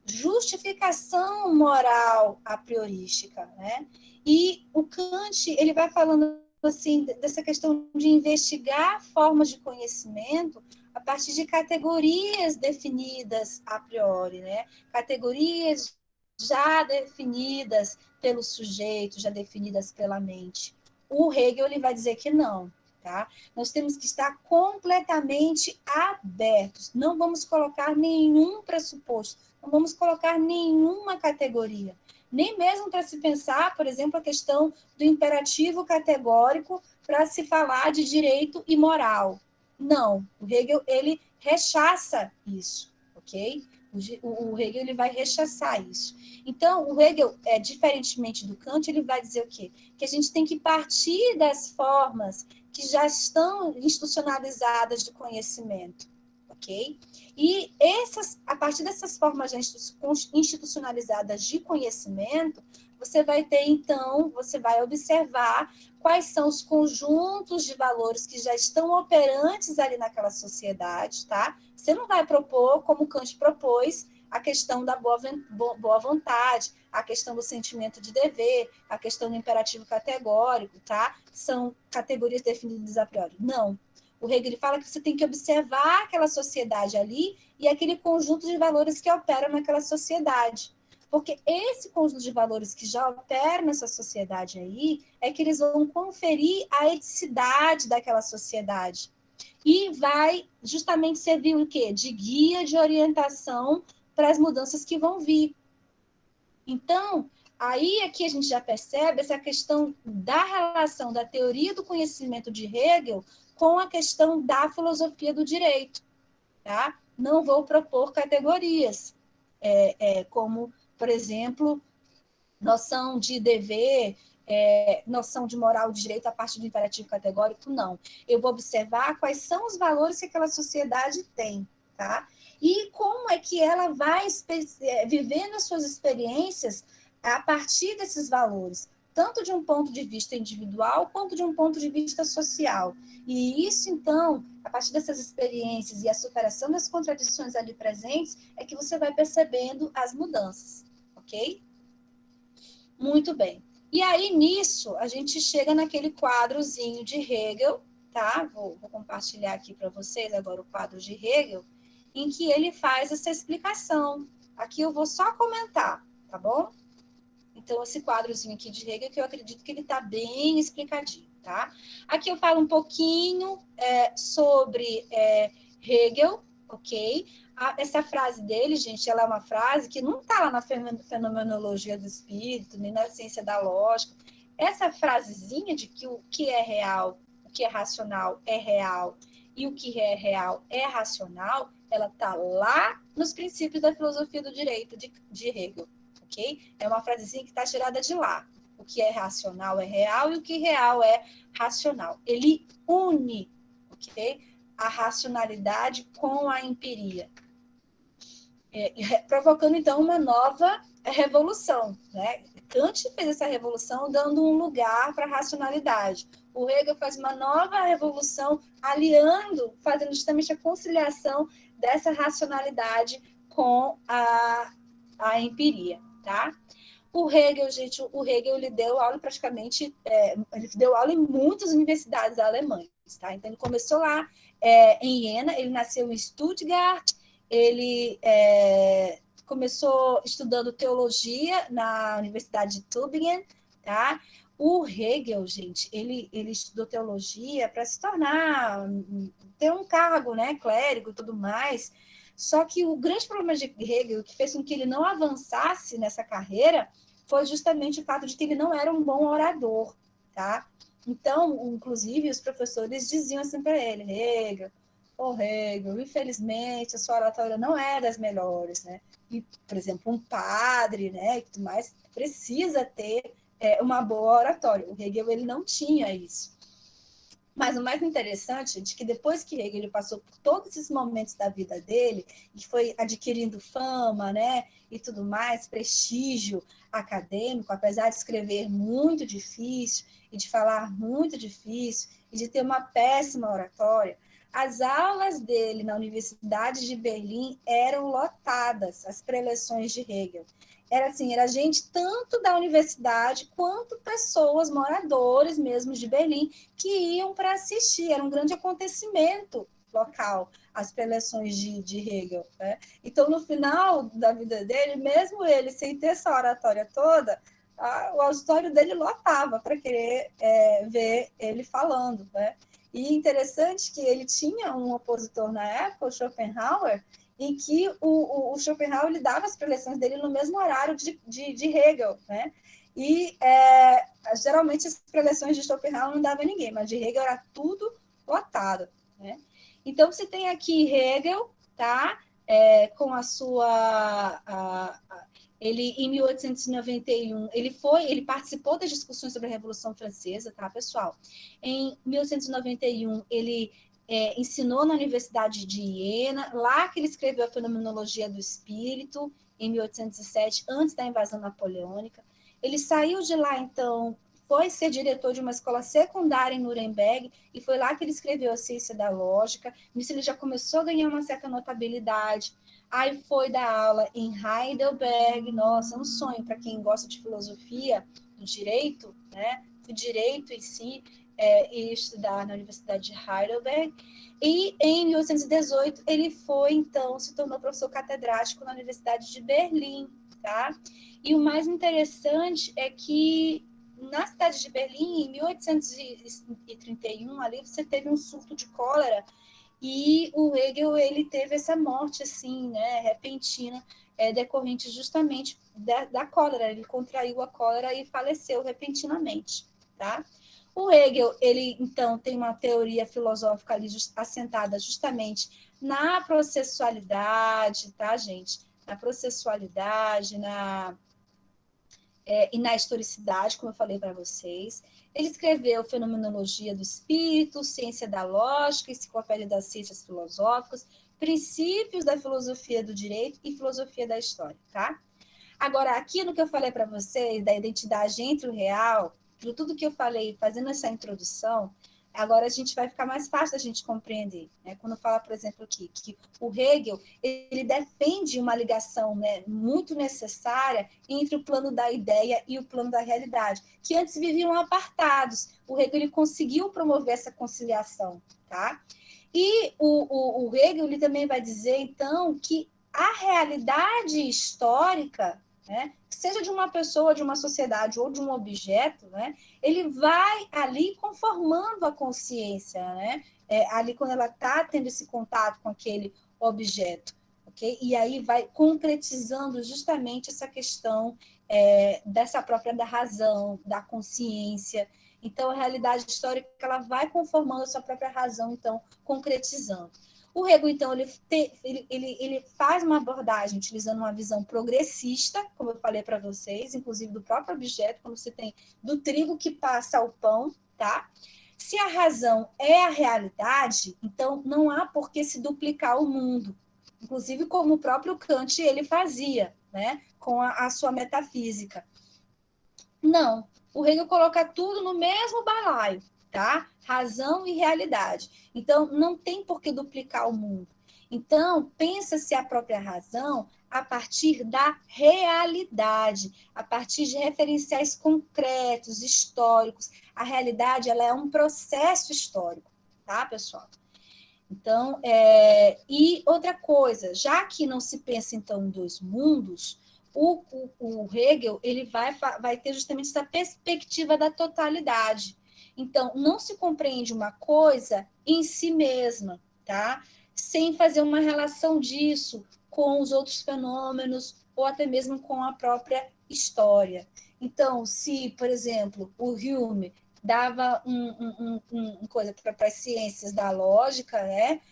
A: justificação moral a priorística, né? E o Kant, ele vai falando assim dessa questão de investigar formas de conhecimento a partir de categorias definidas a priori, né? Categorias já definidas pelo sujeito, já definidas pela mente. O Hegel ele vai dizer que não, tá? Nós temos que estar completamente abertos, não vamos colocar nenhum pressuposto, não vamos colocar nenhuma categoria, nem mesmo para se pensar, por exemplo, a questão do imperativo categórico para se falar de direito e moral. Não, o Hegel ele rechaça isso, ok? O Hegel ele vai rechaçar isso. Então, o Hegel, diferentemente do Kant, ele vai dizer o quê? Que a gente tem que partir das formas que já estão institucionalizadas de conhecimento, ok? E a partir dessas formas já institucionalizadas de conhecimento, você vai ter, então, você vai observar quais são os conjuntos de valores que já estão operantes ali naquela sociedade, tá? Você não vai propor, como Kant propôs, a questão da boa vontade, a questão do sentimento de dever, a questão do imperativo categórico, tá? São categorias definidas a priori. Não. O Hegel fala que você tem que observar aquela sociedade ali e aquele conjunto de valores que operam naquela sociedade. Porque esse conjunto de valores que já opera nessa sociedade aí é que eles vão conferir a eticidade daquela sociedade. E vai justamente servir o quê? De guia, de orientação para as mudanças que vão vir. Então, aí aqui a gente já percebe essa questão da relação da teoria do conhecimento de Hegel com a questão da filosofia do direito. tá? Não vou propor categorias, como, por exemplo, noção de dever, noção de moral e direito a partir do imperativo categórico, não. Eu vou observar quais são os valores que aquela sociedade tem, tá? E como é que ela vai vivendo as suas experiências a partir desses valores, tanto de um ponto de vista individual, quanto de um ponto de vista social. E isso, então, a partir dessas experiências e a superação das contradições ali presentes, é que você vai percebendo as mudanças, ok? Muito bem. E aí, nisso, a gente chega naquele quadrozinho de Hegel, tá? Vou compartilhar aqui para vocês agora o quadro de Hegel, em que ele faz essa explicação. Aqui eu vou só comentar, tá bom? Então, esse quadrozinho aqui de Hegel, que eu acredito que ele está bem explicadinho, tá? Aqui eu falo um pouquinho sobre Hegel, ok? Essa frase dele, gente, ela é uma frase que não está lá na fenomenologia do espírito, nem na ciência da lógica. Essa frasezinha de que o que é real, o que é racional é real, e o que é real é racional, ela está lá nos princípios da filosofia do direito de Hegel, ok? É uma frasezinha que está tirada de lá. O que é racional é real e o que real é racional. Ele une, ok? A racionalidade com a empiria, provocando, então, uma nova revolução, né? Kant fez essa revolução dando um lugar para a racionalidade. O Hegel faz uma nova revolução aliando, fazendo justamente a conciliação dessa racionalidade com a empiria, tá? O Hegel, gente, ele deu aula praticamente, ele deu aula em muitas universidades alemãs, tá? Então, ele começou lá em Iena, ele nasceu em Stuttgart, ele começou estudando teologia na Universidade de Tübingen, tá? O Hegel, gente, ele estudou teologia para se tornar, ter um cargo, né, clérigo e tudo mais. Só que o grande problema de Hegel, que fez com que ele não avançasse nessa carreira, foi justamente o fato de que ele não era um bom orador, tá? Então, inclusive, os professores diziam assim para ele, Hegel, infelizmente, a sua oratória não é das melhores, né? E, por exemplo, um padre, né, e tudo mais, precisa ter uma boa oratória. O Hegel, ele não tinha isso. Mas o mais interessante é que depois que Hegel ele passou por todos esses momentos da vida dele, e foi adquirindo fama, né, e tudo mais, prestígio acadêmico, apesar de escrever muito difícil, e de falar muito difícil, e de ter uma péssima oratória, as aulas dele na Universidade de Berlim eram lotadas, as preleções de Hegel. Era assim, era gente tanto da universidade quanto pessoas, moradores mesmo de Berlim, que iam para assistir. Era um grande acontecimento local, as preleções de Hegel, né? Então, no final da vida dele, mesmo ele sem ter essa oratória toda, o auditório dele lotava para querer ver ele falando, né? E interessante que ele tinha um opositor na época, o Schopenhauer, em que o Schopenhauer ele dava as preleções dele no mesmo horário de Hegel, né? E geralmente as preleções de Schopenhauer não dava ninguém, mas de Hegel era tudo lotado, né? Então você tem aqui Hegel, tá? Com a sua ele em 1891 ele participou das discussões sobre a Revolução Francesa, tá, pessoal? Em 1891 ele ensinou na Universidade de Iena, lá que ele escreveu a Fenomenologia do Espírito, em 1807, antes da invasão napoleônica. Ele saiu de lá, então, foi ser diretor de uma escola secundária em Nuremberg, e foi lá que ele escreveu a Ciência da Lógica. Nisso ele já começou a ganhar uma certa notabilidade. Aí foi dar aula em Heidelberg, nossa, um sonho para quem gosta de filosofia, do direito, né? O direito em si, e estudar na Universidade de Heidelberg. E em 1818 ele foi, então, se tornou professor catedrático na Universidade de Berlim, tá? E o mais interessante é que na cidade de Berlim, em 1831, ali você teve um surto de cólera e o Hegel ele teve essa morte assim, né, repentina, decorrente justamente da cólera. Ele contraiu a cólera e faleceu repentinamente, tá? O Hegel, ele, então, tem uma teoria filosófica ali assentada justamente na processualidade, tá, gente? Na processualidade, e na historicidade, como eu falei para vocês. Ele escreveu Fenomenologia do Espírito, Ciência da Lógica, Enciclopédia das Ciências Filosóficas, Princípios da Filosofia do Direito e Filosofia da História, tá? Agora, aquilo que eu falei para vocês, da identidade entre o real, de tudo que eu falei, fazendo essa introdução, agora a gente vai ficar mais fácil da gente compreender. Né? Quando fala, por exemplo, aqui, que o Hegel ele defende uma ligação, né, muito necessária entre o plano da ideia e o plano da realidade, que antes viviam apartados. O Hegel ele conseguiu promover essa conciliação. Tá? E o Hegel ele também vai dizer, então, que a realidade histórica, né, seja de uma pessoa, de uma sociedade ou de um objeto, né, ele vai ali conformando a consciência, né, ali quando ela está tendo esse contato com aquele objeto, ok? E aí vai concretizando justamente essa questão dessa própria da razão, da consciência. Então, a realidade histórica ela vai conformando a sua própria razão, então, concretizando. O Hegel, então, ele faz uma abordagem utilizando uma visão progressista, como eu falei para vocês, inclusive do próprio objeto, quando você tem do trigo que passa ao pão, tá? Se a razão é a realidade, então não há por que se duplicar o mundo. Inclusive, como o próprio Kant ele fazia, né? Com a sua metafísica. Não, o Hegel coloca tudo no mesmo balaio, tá? Razão e realidade. Então, não tem por que duplicar o mundo. Então, pensa-se a própria razão a partir da realidade, a partir de referenciais concretos, históricos. A realidade ela é um processo histórico, tá, pessoal? Então, e outra coisa, já que não se pensa, então, em dois mundos, o Hegel ele vai ter justamente essa perspectiva da totalidade. Então, não se compreende uma coisa em si mesma, tá? Sem fazer uma relação disso com os outros fenômenos ou até mesmo com a própria história. Então, se, por exemplo, o Hume dava coisa para as ciências da lógica, né?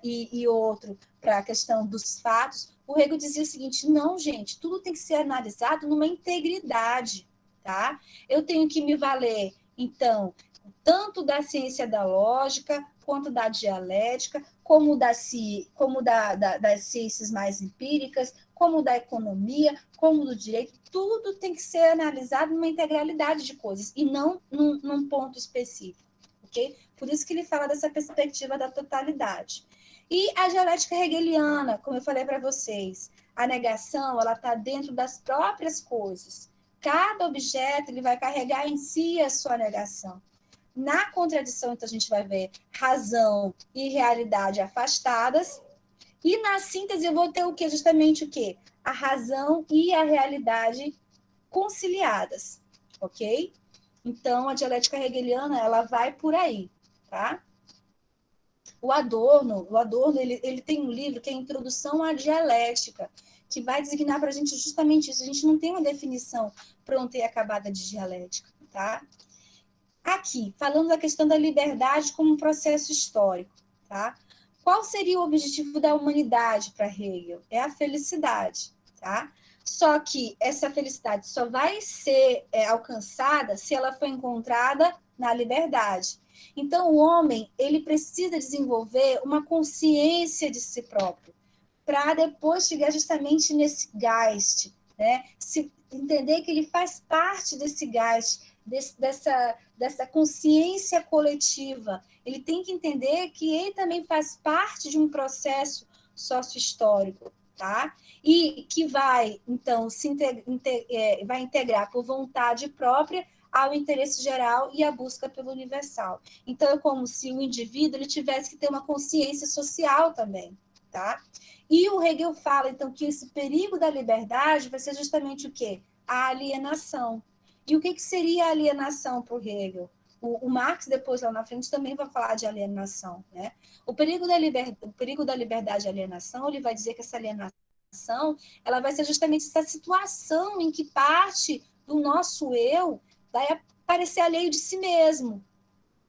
A: E outro para a questão dos fatos, o Hegel dizia o seguinte: não, gente, tudo tem que ser analisado numa integridade, tá? Eu tenho que me valer, então, tanto da ciência da lógica, quanto da dialética, como das ciências mais empíricas, como da economia, como do direito, tudo tem que ser analisado numa integralidade de coisas, e não num ponto específico, ok? Por isso que ele fala dessa perspectiva da totalidade. E a dialética hegeliana, como eu falei para vocês, a negação, ela está dentro das próprias coisas. Cada objeto ele vai carregar em si a sua negação. Na contradição, então, a gente vai ver razão e realidade afastadas. E na síntese, eu vou ter o quê? Justamente o quê? A razão e a realidade conciliadas, ok? Então, a dialética hegeliana, ela vai por aí, tá? O Adorno ele tem um livro que é a Introdução à Dialética, que vai designar para a gente justamente isso. A gente não tem uma definição pronta e acabada de dialética, tá? Aqui, falando da questão da liberdade como um processo histórico, tá? Qual seria o objetivo da humanidade para Hegel? É a felicidade, tá? Só que essa felicidade só vai ser alcançada se ela for encontrada na liberdade. Então, o homem ele precisa desenvolver uma consciência de si próprio, para depois chegar justamente nesse Geist, né? Entender que ele faz parte desse Geist, dessa consciência coletiva. Ele tem que entender que ele também faz parte de um processo sócio-histórico, tá? E que vai, então, vai integrar por vontade própria ao interesse geral e à busca pelo universal. Então, é como se o indivíduo ele tivesse que ter uma consciência social também, tá? E o Hegel fala, então, que esse perigo da liberdade vai ser justamente o quê? A alienação. E o que seria a alienação para o Hegel? O Marx, depois, lá na frente, também vai falar de alienação, né? O perigo da liberdade e alienação, ele vai dizer que essa alienação, ela vai ser justamente essa situação em que parte do nosso eu vai parecer alheio de si mesmo,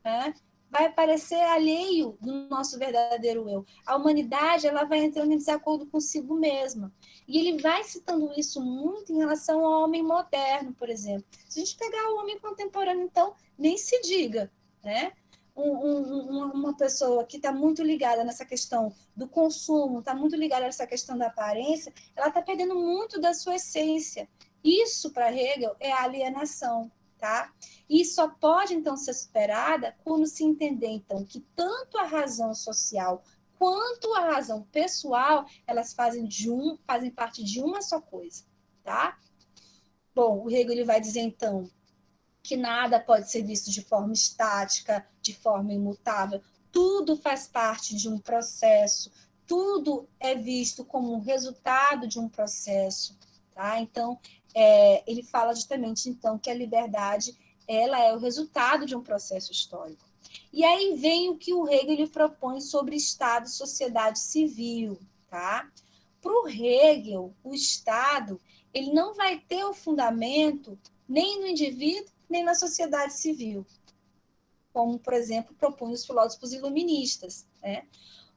A: né? Vai parecer alheio do nosso verdadeiro eu. A humanidade, ela vai entrando em desacordo consigo mesma. E ele vai citando isso muito em relação ao homem moderno, por exemplo. Se a gente pegar o homem contemporâneo, então, nem se diga, né? Uma pessoa que está muito ligada nessa questão do consumo, está muito ligada nessa questão da aparência, ela está perdendo muito da sua essência. Isso, para Hegel, é alienação, tá? E só pode, então, ser superada quando se entender, então, que tanto a razão social quanto a razão pessoal, elas fazem parte de uma só coisa, tá? Bom, o Hegel ele vai dizer, então, que nada pode ser visto de forma estática, de forma imutável. Tudo faz parte de um processo, tudo é visto como resultado de um processo, tá? Então, ele fala justamente, então, que a liberdade ela é o resultado de um processo histórico. E aí vem o que o Hegel ele propõe sobre Estado e sociedade civil, tá? Para o Hegel, o Estado ele não vai ter o fundamento nem no indivíduo, nem na sociedade civil, como, por exemplo, propõem os filósofos iluministas, né?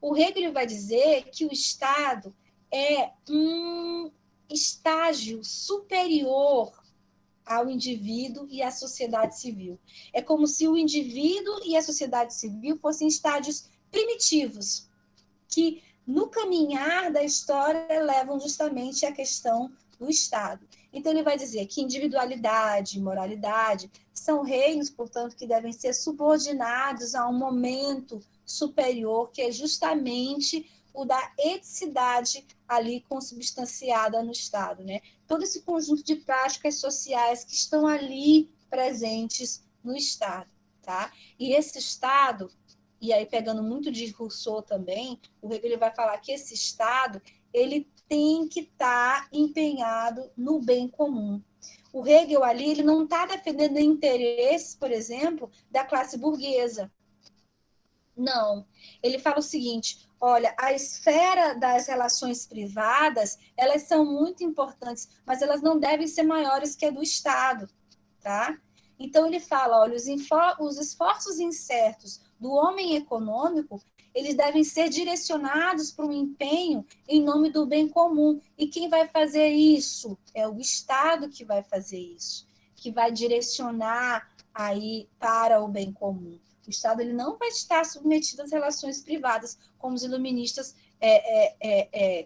A: O Hegel vai dizer que o Estado é um estágio superior ao indivíduo e à sociedade civil. É como se o indivíduo e a sociedade civil fossem estádios primitivos, que no caminhar da história levam justamente à questão do Estado. Então, ele vai dizer que individualidade e moralidade são reinos, portanto, que devem ser subordinados a um momento superior, que é justamente o da eticidade ali consubstanciada no Estado, né? Todo esse conjunto de práticas sociais que estão ali presentes no Estado, tá? E esse Estado, e aí pegando muito de Rousseau também, o Hegel ele vai falar que esse Estado ele tem que estar empenhado no bem comum. O Hegel ali ele não está defendendo interesses, por exemplo, da classe burguesa. Não. Ele fala o seguinte, olha, a esfera das relações privadas, elas são muito importantes, mas elas não devem ser maiores que a do Estado, tá? Então ele fala, olha, os esforços incertos do homem econômico, eles devem ser direcionados para um empenho em nome do bem comum. E quem vai fazer isso? É o Estado que vai fazer isso, que vai direcionar aí para o bem comum. O Estado ele não vai estar submetido às relações privadas, como os iluministas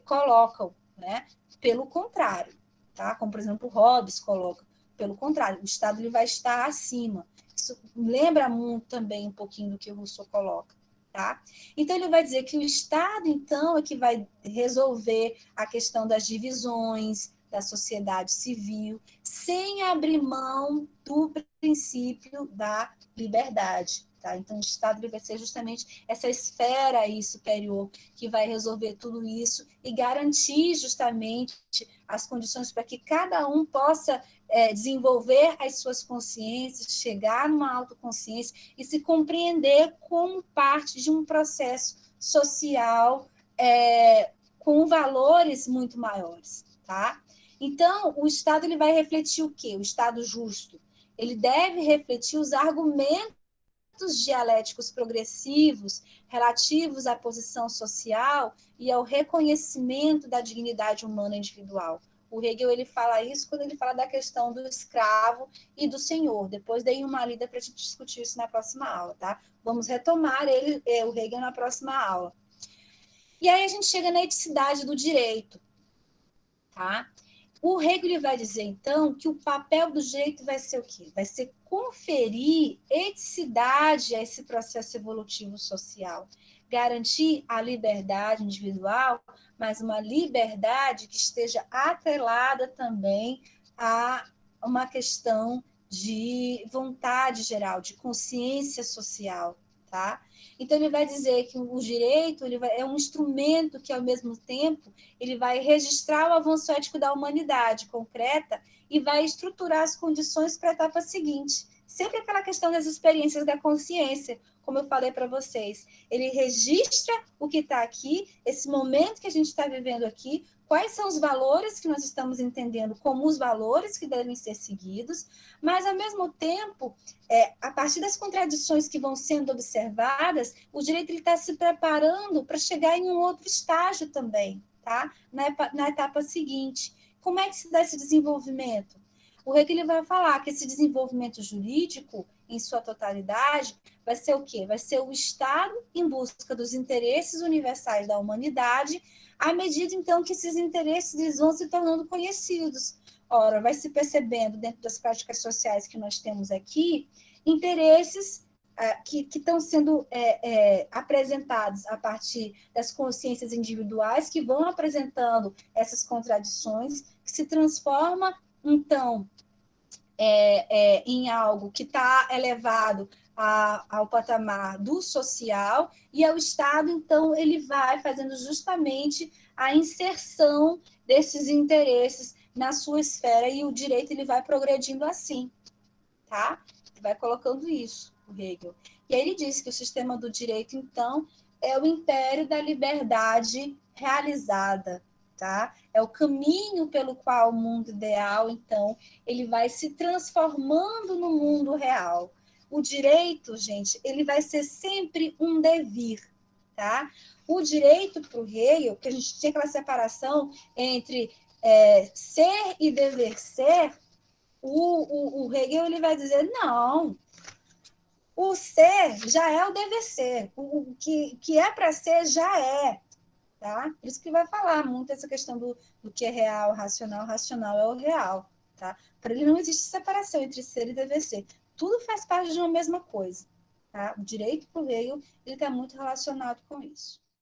A: colocam, né? Pelo contrário, tá? Como, por exemplo, Hobbes coloca. Pelo contrário, o Estado ele vai estar acima. Isso lembra muito também um pouquinho do que o Rousseau coloca. Tá? Então, ele vai dizer que o Estado, então, é que vai resolver a questão das divisões da sociedade civil, sem abrir mão do princípio da liberdade. Tá? Então, o Estado ele vai ser justamente essa esfera aí superior que vai resolver tudo isso e garantir justamente as condições para que cada um possa desenvolver as suas consciências, chegar numa autoconsciência e se compreender como parte de um processo social com valores muito maiores, tá? Então, o Estado ele vai refletir o quê? O Estado justo. Ele deve refletir os argumentos dialéticos progressivos relativos à posição social e ao reconhecimento da dignidade humana individual. O Hegel ele fala isso quando ele fala da questão do escravo e do senhor. Depois dei uma lida para a gente discutir isso na próxima aula, tá? Vamos retomar o Hegel na próxima aula. E aí a gente chega na eticidade do direito, tá? O Hegel vai dizer, então, que o papel do direito vai ser o quê? Vai ser conferir eticidade a esse processo evolutivo social, garantir a liberdade individual, mas uma liberdade que esteja atrelada também a uma questão de vontade geral, de consciência social, tá? Então, ele vai dizer que o direito é um instrumento que, ao mesmo tempo, ele vai registrar o avanço ético da humanidade concreta e vai estruturar as condições para a etapa seguinte, sempre aquela questão das experiências da consciência, como eu falei para vocês. Ele registra o que está aqui, esse momento que a gente está vivendo aqui, quais são os valores que nós estamos entendendo como os valores que devem ser seguidos, mas, ao mesmo tempo, a partir das contradições que vão sendo observadas, o direito está se preparando para chegar em um outro estágio também, tá? Na etapa seguinte. Como é que se dá esse desenvolvimento? O Hegel vai falar que esse desenvolvimento jurídico, em sua totalidade, vai ser o quê? Vai ser o Estado em busca dos interesses universais da humanidade, à medida, então, que esses interesses eles vão se tornando conhecidos. Ora, vai se percebendo, dentro das práticas sociais que nós temos aqui, interesses que estão sendo apresentados a partir das consciências individuais, que vão apresentando essas contradições, que se transforma, então, em algo que está elevado ao patamar do social, e ao Estado, então, ele vai fazendo justamente a inserção desses interesses na sua esfera, e o direito ele vai progredindo assim, tá? Ele vai colocando isso, o Hegel. E aí ele diz que o sistema do direito, então, é o império da liberdade realizada, tá? É o caminho pelo qual o mundo ideal, então, ele vai se transformando no mundo real. O direito, gente, ele vai ser sempre um devir, tá? O direito para o Hegel, que a gente tinha aquela separação entre ser e dever ser, o Hegel ele vai dizer, não, o ser já é o dever ser, o que é para ser já é, tá? Por isso que vai falar muito essa questão do que é real, racional é o real, tá? Para ele não existe separação entre ser e dever ser, tudo faz parte de uma mesma coisa, tá? O direito para o Hegel ele está muito relacionado com isso.